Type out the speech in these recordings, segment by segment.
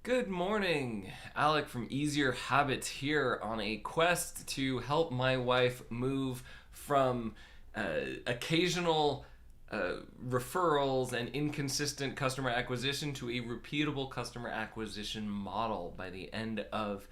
Good morning. Alec from Easier Habits here on a quest to help my wife move from occasional referrals and inconsistent customer acquisition to a repeatable customer acquisition model by the end of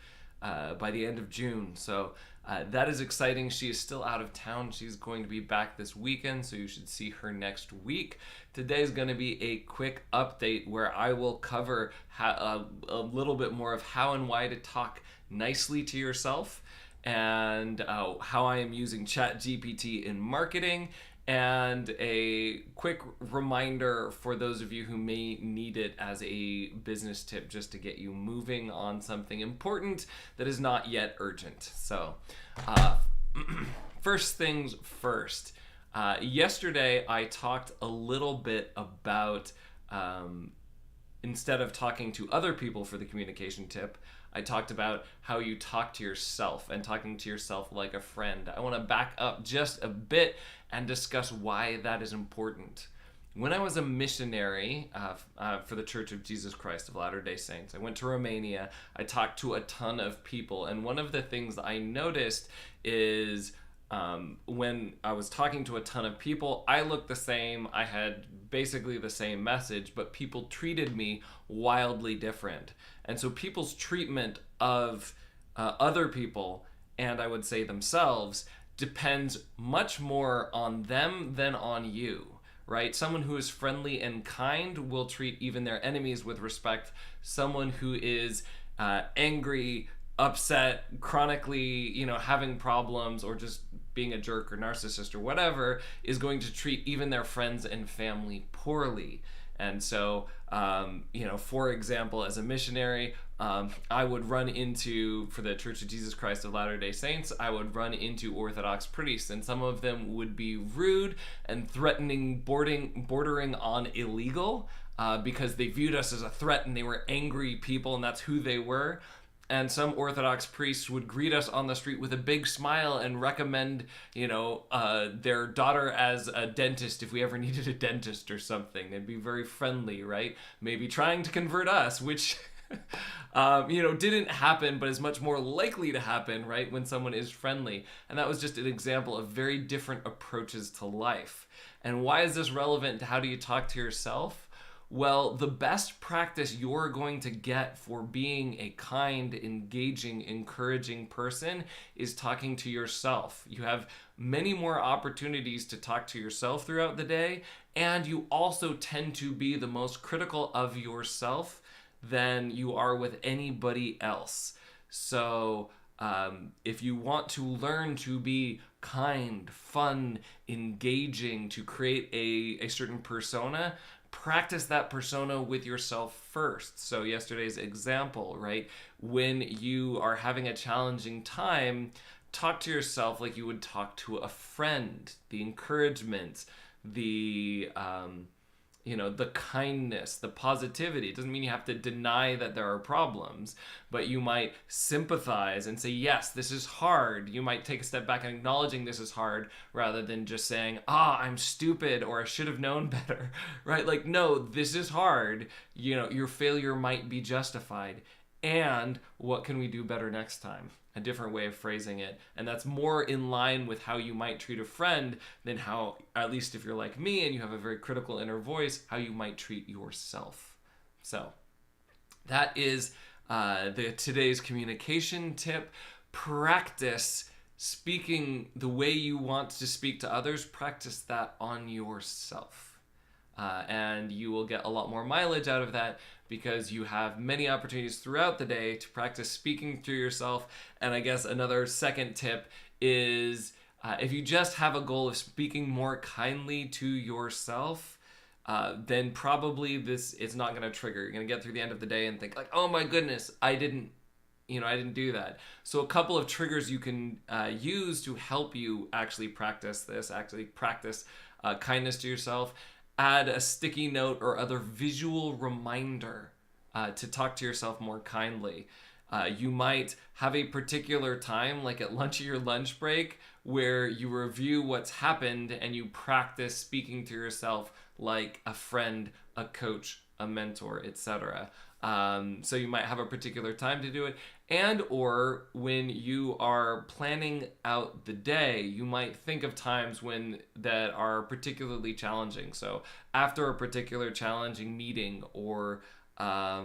June. So that is exciting. She is still out of town. She's going to be back this weekend, so you should see her next week. Today is going to be a quick update where I will cover a little bit more of how and why to talk nicely to yourself, and how I am using ChatGPT in marketing, and a quick reminder for those of you who may need it as a business tip just to get you moving on something important that is not yet urgent. So, first things first. Yesterday, I talked a little bit about, instead of talking to other people for the communication tip, I talked about how you talk to yourself and talking to yourself like a friend. I want to back up just a bit and discuss why that is important. When I was a missionary for the Church of Jesus Christ of Latter-day Saints, I went to Romania. I talked to a ton of people, and one of the things I noticed is when I was talking to a ton of people, I looked the same. I had basically the same message, but people treated me wildly different. And so people's treatment of other people, and I would say themselves, depends much more on them than on you, right? Someone who is friendly and kind will treat even their enemies with respect. Someone who is angry, upset, chronically, having problems, or just being a jerk or narcissist or whatever, is going to treat even their friends and family poorly. And so, for example, as a missionary, I would run into, for the Church of Jesus Christ of Latter-day Saints, I would run into Orthodox priests, and some of them would be rude and threatening, bordering on illegal, because they viewed us as a threat and they were angry people and that's who they were. And some Orthodox priests would greet us on the street with a big smile and recommend, their daughter as a dentist if we ever needed a dentist or something. They'd be very friendly, right? Maybe trying to convert us, which, didn't happen, but is much more likely to happen, right, when someone is friendly. And that was just an example of very different approaches to life. And why is this relevant to how do you talk to yourself? Well, the best practice you're going to get for being a kind, engaging, encouraging person is talking to yourself. You have many more opportunities to talk to yourself throughout the day, and you also tend to be the most critical of yourself than you are with anybody else. So, if you want to learn to be kind, fun, engaging, to create a certain persona, practice that persona with yourself first. So yesterday's example, right? When you are having a challenging time, talk to yourself like you would talk to a friend. The encouragement, the kindness, the positivity. It doesn't mean you have to deny that there are problems, but you might sympathize and say, yes, this is hard. You might take a step back and acknowledging this is hard rather than just saying, I'm stupid or I should have known better, right? Like, no, this is hard. Your failure might be justified. And what can we do better next time? A different way of phrasing it. And that's more in line with how you might treat a friend than how, at least if you're like me and you have a very critical inner voice, how you might treat yourself. So that is today's communication tip. Practice speaking the way you want to speak to others. Practice that on yourself. And you will get a lot more mileage out of that because you have many opportunities throughout the day to practice speaking to yourself. And I guess another second tip is if you just have a goal of speaking more kindly to yourself, then probably it's not going to trigger. You're going to get through the end of the day and think like, oh my goodness, I didn't do that. So a couple of triggers you can use to help you actually practice kindness to yourself. Add a sticky note or other visual reminder to talk to yourself more kindly. You might have a particular time, like at lunch or your lunch break, where you review what's happened and you practice speaking to yourself like a friend, a coach, a mentor, etc. So you might have a particular time to do it. And or when you are planning out the day, you might think of times when that are particularly challenging. So after a particular challenging meeting, or a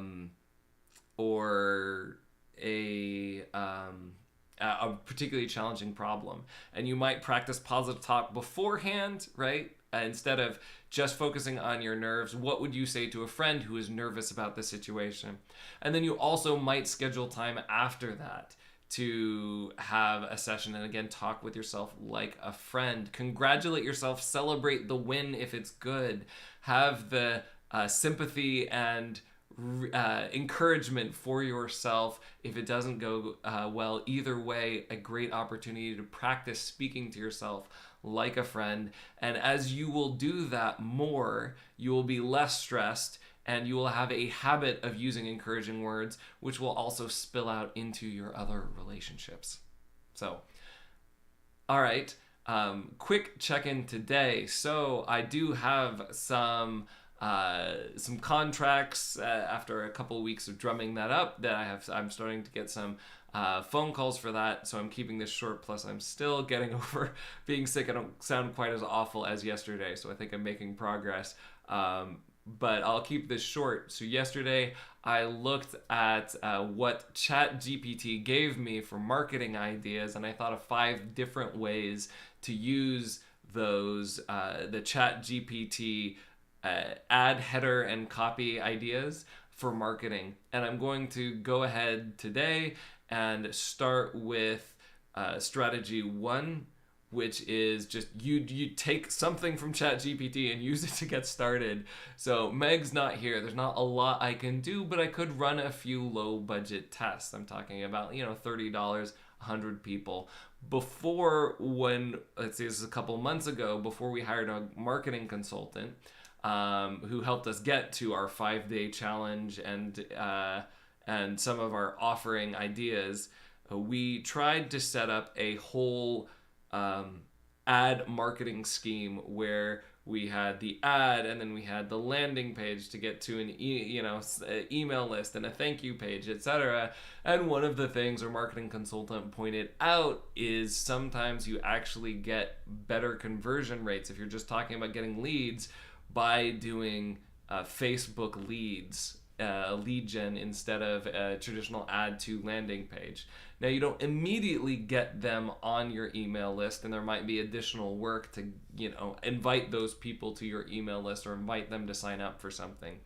particularly challenging problem, and you might practice positive talk beforehand, right? Instead of just focusing on your nerves, what would you say to a friend who is nervous about the situation? And then you also might schedule time after that to have a session and again talk with yourself like a friend. Congratulate yourself, celebrate the win if it's good, have the sympathy and encouragement for yourself if it doesn't go well. Either way, a great opportunity to practice speaking to yourself like a friend. And as you will do that more, you will be less stressed, and you will have a habit of using encouraging words, which will also spill out into your other relationships. So, all right, quick check-in today. So I do have some contracts after a couple of weeks of drumming that up that I'm starting to get some phone calls for that, so I'm keeping this short. Plus I'm still getting over being sick. I don't sound quite as awful as yesterday, so I think I'm making progress, but I'll keep this short. So yesterday I looked at what ChatGPT gave me for marketing ideas, and I thought of 5 different ways to use those the ChatGPT ad header and copy ideas for marketing. And I'm going to go ahead today and start with strategy 1, which is just you take something from ChatGPT and use it to get started. So Meg's not here. There's not a lot I can do, but I could run a few low budget tests. I'm talking about, $30, 100 people. Before, let's say this is a couple months ago, before we hired a marketing consultant, who helped us get to our 5-day challenge and some of our offering ideas, we tried to set up a whole ad marketing scheme where we had the ad, and then we had the landing page to get to an email list and a thank you page, etc. And one of the things our marketing consultant pointed out is sometimes you actually get better conversion rates if you're just talking about getting leads by doing Facebook leads, lead gen, instead of a traditional add to landing page. Now, you don't immediately get them on your email list, and there might be additional work to invite those people to your email list or invite them to sign up for something.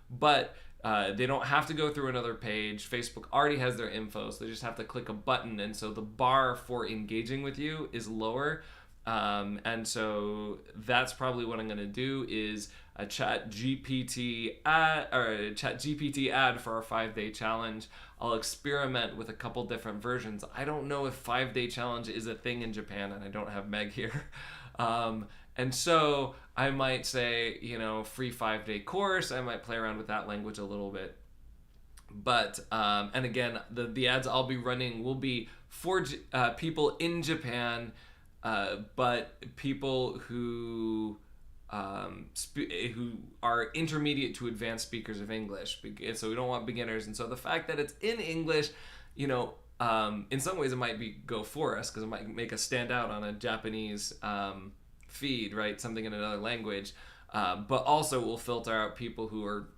But they don't have to go through another page. Facebook already has their info, so they just have to click a button, and so the bar for engaging with you is lower. And so that's probably what I'm going to do is a ChatGPT ad for our 5-day challenge. I'll experiment with a couple different versions. I don't know if 5-day challenge is a thing in Japan, and I don't have Meg here. And so I might say, free 5-day course. I might play around with that language a little bit. But, and again, the ads I'll be running will be for people in Japan, but people who are intermediate to advanced speakers of English. So we don't want beginners. And so the fact that it's in English, in some ways it might go for us, because it might make us stand out on a Japanese feed, right? Something in another language. But also will filter out people who are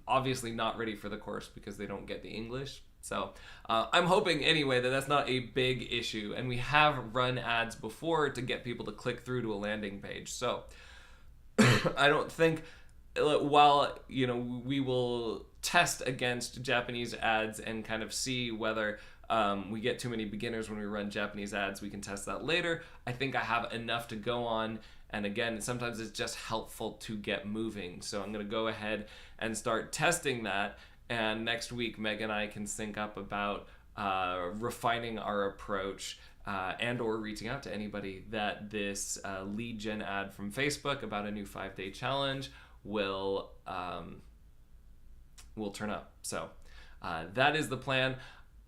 obviously not ready for the course because they don't get the English. So I'm hoping anyway that that's not a big issue. And we have run ads before to get people to click through to a landing page. So I don't think, while we will test against Japanese ads and kind of see whether we get too many beginners when we run Japanese ads, we can test that later. I think I have enough to go on. And again, sometimes it's just helpful to get moving. So I'm going to go ahead and start testing that. And next week, Meg and I can sync up about refining our approach and or reaching out to anybody that this lead gen ad from Facebook about a new 5-day challenge will turn up. So that is the plan.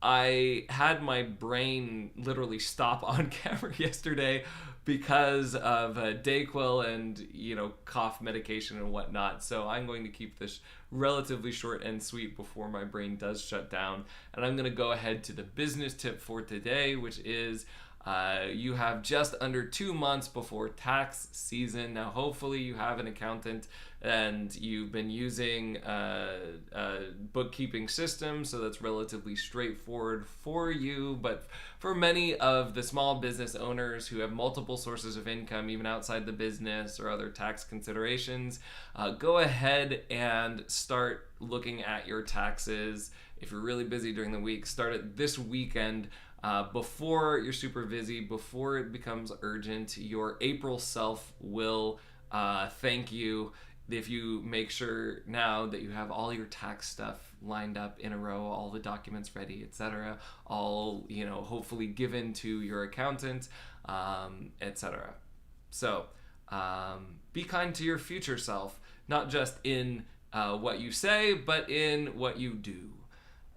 I had my brain literally stop on camera yesterday because of Dayquil and cough medication and whatnot. So I'm going to keep this relatively short and sweet before my brain does shut down. And I'm going to go ahead to the business tip for today, which is you have just under 2 months before tax season. Now, hopefully you have an accountant and you've been using a bookkeeping system, so that's relatively straightforward for you. But for many of the small business owners who have multiple sources of income, even outside the business or other tax considerations, go ahead and start looking at your taxes. If you're really busy during the week, start it this weekend. Before you're super busy, before it becomes urgent. Your April self will thank you if you make sure now that you have all your tax stuff lined up in a row, all the documents ready, etc., all hopefully given to your accountant, etc. So be kind to your future self, not just in what you say, but in what you do.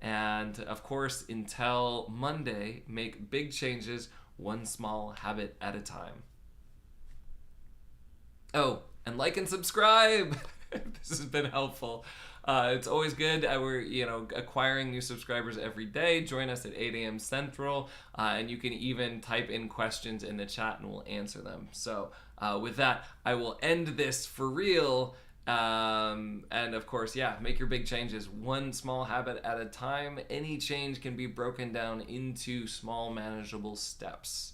And of course, until Monday, make big changes, one small habit at a time. Oh, and like and subscribe. This has been helpful. It's always good. We're acquiring new subscribers every day. Join us at 8 a.m. Central, and you can even type in questions in the chat, and we'll answer them. So with that, I will end this for real. And of course, make your big changes one small habit at a time. Any change can be broken down into small, manageable steps.